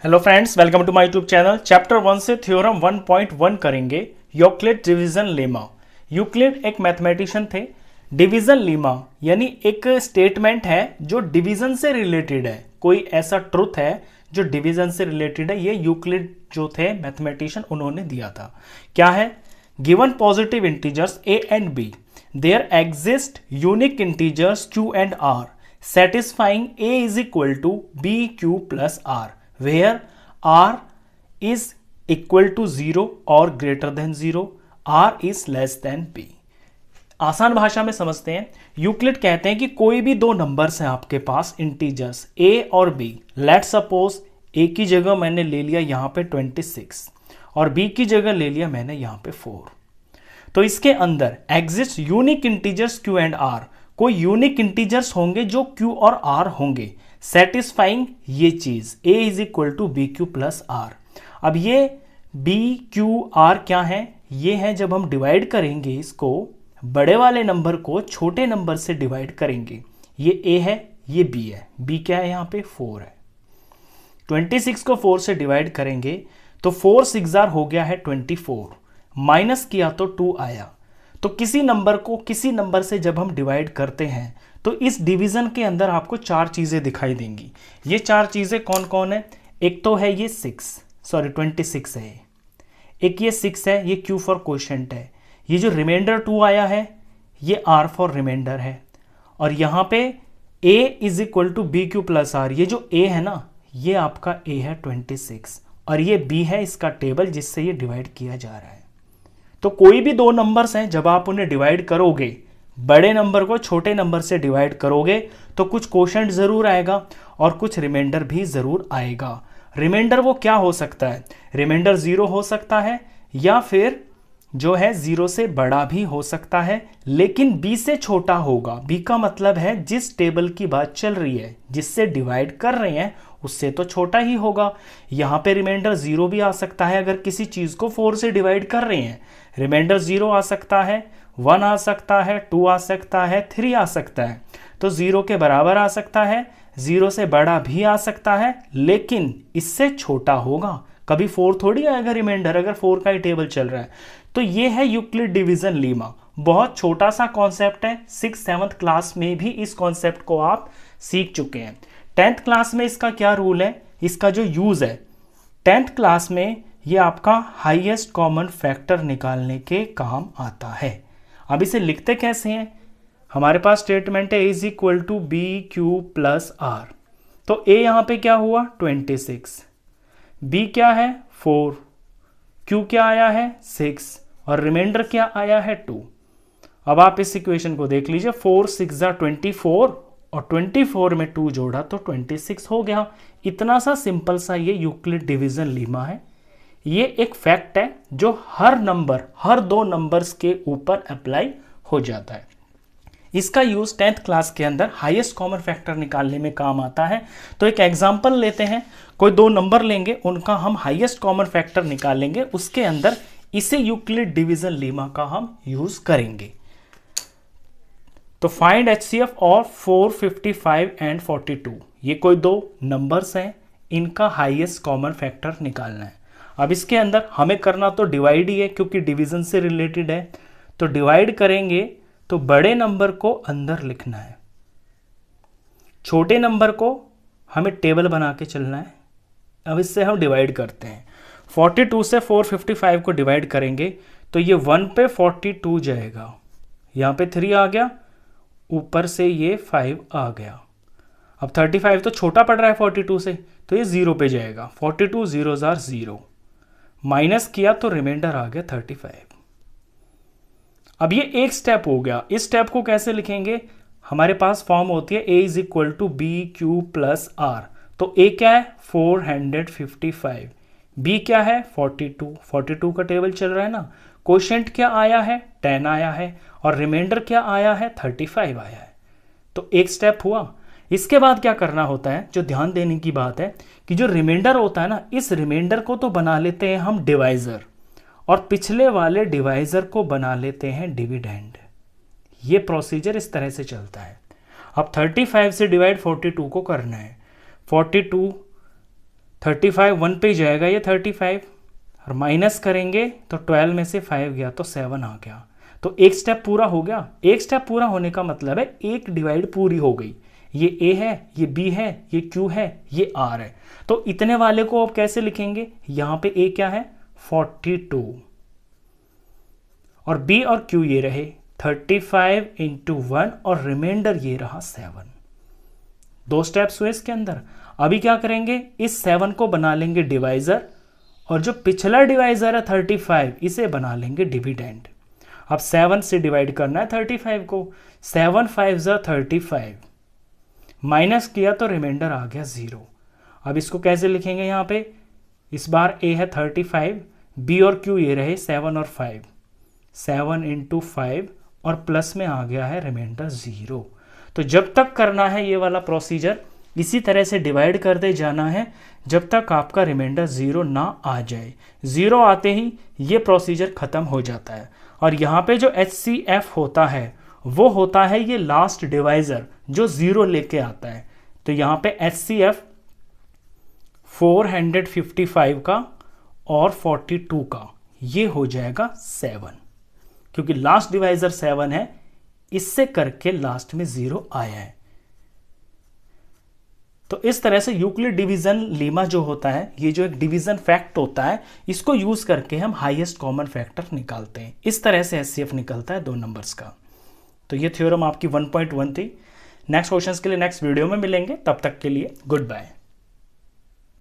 Hello friends, welcome to my YouTube channel. Chapter 1 से theorem 1.1 करेंगे। Euclid division lemma. Euclid एक mathematician थे। Division lemma यानी एक स्टेटमेंट है जो डिवीजन से रिलेटेड है। कोई ऐसा ट्रुथ है जो डिवीजन से रिलेटेड है। ये यूक्लिड जो थे मैथमेटिशियन, उन्होंने दिया था। क्या है? Given positive integers a and b, there exist unique integers q and r satisfying a is equal to bq plus r where r is equal to 0 or greater than 0, r is less than b। आसान भाषा में समझते हैं। Euclid कहते हैं कि कोई भी दो नंबर्स हैं आपके पास, इंटीजर्स a और b। लेट सपोज a की जगह मैंने ले लिया यहाँ पे 26 और b की जगह ले लिया मैंने यहाँ पे 4। तो इसके अंदर exist unique integers q and r, कोई यूनिक इंटीजर्स होंगे जो q और r होंगे, सेटिस्फाइंग ये चीज a is equal to B Q plus R. अब ये b q r क्या है? ये है जब हम डिवाइड करेंगे इसको, बड़े वाले नंबर को छोटे नंबर से डिवाइड करेंगे। ये a है, ये b है। b क्या है? यहाँ पे 4 है। 26 को 4 से डिवाइड करेंगे तो 4 6 हो गया है 24, माइनस किया तो 2 आया। तो किसी नंबर को किसी नंबर से जब हम डिवाइड करते हैं तो इस डिवीजन के अंदर आपको चार चीजें दिखाई देंगी। ये चार चीजें कौन कौन है? एक तो है ये 26 है। एक ये 6 है, ये Q फॉर क्वोशिएंट है। ये जो रिमाइंडर 2 आया है ये R फॉर रिमाइंडर है। और यहां पे A is equal to B Q plus R. ये जो A है ना, ये आपका A है 26 और ये B है इसका टेबल जिससे ये डिवाइड किया जा रहा है। तो कोई भी दो नंबर्स हैं, जब आप उन्हें डिवाइड करोगे, बड़े नंबर को छोटे नंबर से डिवाइड करोगे तो कुछ क्वोशिएंट जरूर आएगा और कुछ रिमाइंडर भी जरूर आएगा। रिमाइंडर वो क्या हो सकता है? रिमाइंडर 0 हो सकता है या फिर जो है 0 से बड़ा भी हो सकता है, लेकिन b से छोटा होगा। b का मतलब है जिस टेबल की बात चल रही है, जिससे डिवाइड कर रहे हैं, उससे तो छोटा ही होगा। यहां पे रिमाइंडर 0 भी आ सकता है। अगर किसी चीज को 4 से डिवाइड कर रहे हैं, रिमाइंडर 0 आ सकता है, 1 आ सकता है, 2 आ सकता है, 3 आ सकता है। तो 0 के बराबर आ सकता है, 0 से बड़ा भी आ सकता है, लेकिन इससे छोटा होगा। कभी 4 थोड़ी आएगा रिमाइंडर, अगर 4 का ही टेबल चल रहा है। तो ये है यूक्लिड डिवीजन लीमा। बहुत छोटा सा कॉन्सेप्ट है। 6th-7th क्लास में भी इस कॉन्सेप्ट को आप सीख चुके हैं। 10th क्लास में इसका क्या रूल है, इसका जो यूज है 10th क्लास में, ये आपका हाईएस्ट कॉमन फैक्टर निकालने के काम आता है। अब इसे लिखते कैसे हैं? हमारे पास स्टेटमेंट है a is equal to B Q plus R. तो a यहां पे क्या हुआ 26, b क्या है 4, q क्या आया है 6 और रिमाइंडर क्या आया है 2। अब आप इस इक्वेशन को देख लीजिए, 4 6 24 और 24 में 2 जोड़ा तो 26 हो गया। इतना सा सिंपल सा ये यूक्लिड डिवीजन लीमा है। ये एक फैक्ट है जो हर नंबर, हर दो नंबर्स के ऊपर अप्लाई हो जाता है। इसका यूज 10th क्लास के अंदर हाईएस्ट कॉमन फैक्टर निकालने में काम आता है। तो एक एग्जांपल लेते हैं, कोई दो नंबर लेंगे, उनका हम हाईएस्ट कॉमन फैक्टर निकालेंगे, उसके अंदर इसे यूक्लिड डिवीजन लीमा का हम यूज करेंगे। तो फाइंड HCF ऑफ 455 एंड 42। ये कोई दो नंबर्स हैं, इनका हाईएस्ट कॉमन फैक्टर निकालना है। अब इसके अंदर हमें करना तो डिवाइड ही है, क्योंकि डिवीजन से रिलेटेड है। तो डिवाइड करेंगे तो बड़े नंबर को अंदर लिखना है, छोटे नंबर को हमें टेबल बना के चलना है। अब इससे हम डिवाइड करते हैं। 42 से 455 को डिवाइड करेंगे तो ये 1 पे 42 जाएगा, यहाँ पे 3 आ गया, ऊपर से ये 5 आ गया। अब 35 तो छोटा पड़ रहा है 42 से, तो ये 0 पे जाएगा। 42 0s are 0, माइनस किया तो रिमाइंडर आ गया 35। अब ये एक स्टेप हो गया। इस स्टेप को कैसे लिखेंगे? हमारे पास फॉर्म होती है a is equal to B Q plus R. तो a क्या है 455, b क्या है 42 का टेबल चल रहा है ना। क्वोशिएंट क्या आया है 10 आया है और रिमाइंडर क्या आया है 35 आया है। तो एक स्टेप हुआ। इसके बाद क्या करना होता है, जो ध्यान देने की बात है कि जो रिमाइंडर होता है ना, इस रिमाइंडर को तो बना लेते हैं हम डिवाइजर और पिछले वाले डिवाइजर को बना लेते हैं डिविडेंड। ये प्रोसीजर इस तरह से चलता है। अब 35 से डिवाइड 42 को करना है। 42 35 1 पे जाएगा ये 35, और माइनस करेंगे तो 12 में से 5 गया तो 7 आ गया। तो एक स्टेप पूरा हो गया। एक स्टेप पूरा होने का मतलब है एक डिवाइड पूरी हो गई। ये ए है, ये बी है, ये क्यू है, ये आर है। तो इतने वाले को अब कैसे लिखेंगे? यहां पे ए क्या है 42, और बी और क्यू ये रहे 35 इंटू 1, और रिमाइंडर ये रहा 7। दो स्टेप्स हुए इसके अंदर। अभी क्या करेंगे, इस 7 को बना लेंगे डिवाइजर, और जो पिछला डिवाइजर है 35 इसे बना लेंगे डिविडेंड। अब 7 से डिवाइड करना है 35 को। 7 5 ज़ा 35, माइनस किया तो रिमाइंडर आ गया 0। अब इसको कैसे लिखेंगे? यहाँ पे इस बार ए है 35, बी और क्यू ये रहे 7 और 5, 7 इंटू 5, और प्लस में आ गया है रिमाइंडर 0। तो जब तक करना है ये वाला प्रोसीजर, इसी तरह से डिवाइड करते जाना है जब तक आपका रिमाइंडर 0 ना आ जाए। 0 आते ही ये प्रोसीजर खत्म हो जाता है। और यहाँ पे जो HCF होता है वो होता है ये लास्ट डिवाइजर जो 0 लेके आता है। तो यहाँ पे HCF 455 का और 42 का ये हो जाएगा 7, क्योंकि लास्ट डिवाइजर 7 है, इससे करके लास्ट में 0 आया है। तो इस तरह से यूक्लिड डिवीजन लेमा जो होता है, ये जो एक डिवीजन फैक्ट होता है, इसको यूज करके हम हाईएस्ट कॉमन फैक्टर निकालते हैं। इस तरह से HCF निकलता है दो नंबर्स का। तो ये थ्योरम आपकी 1.1 थी। नेक्स्ट क्वेश्चंस के लिए नेक्स्ट वीडियो में मिलेंगे, तब तक के लिए गुड बाय।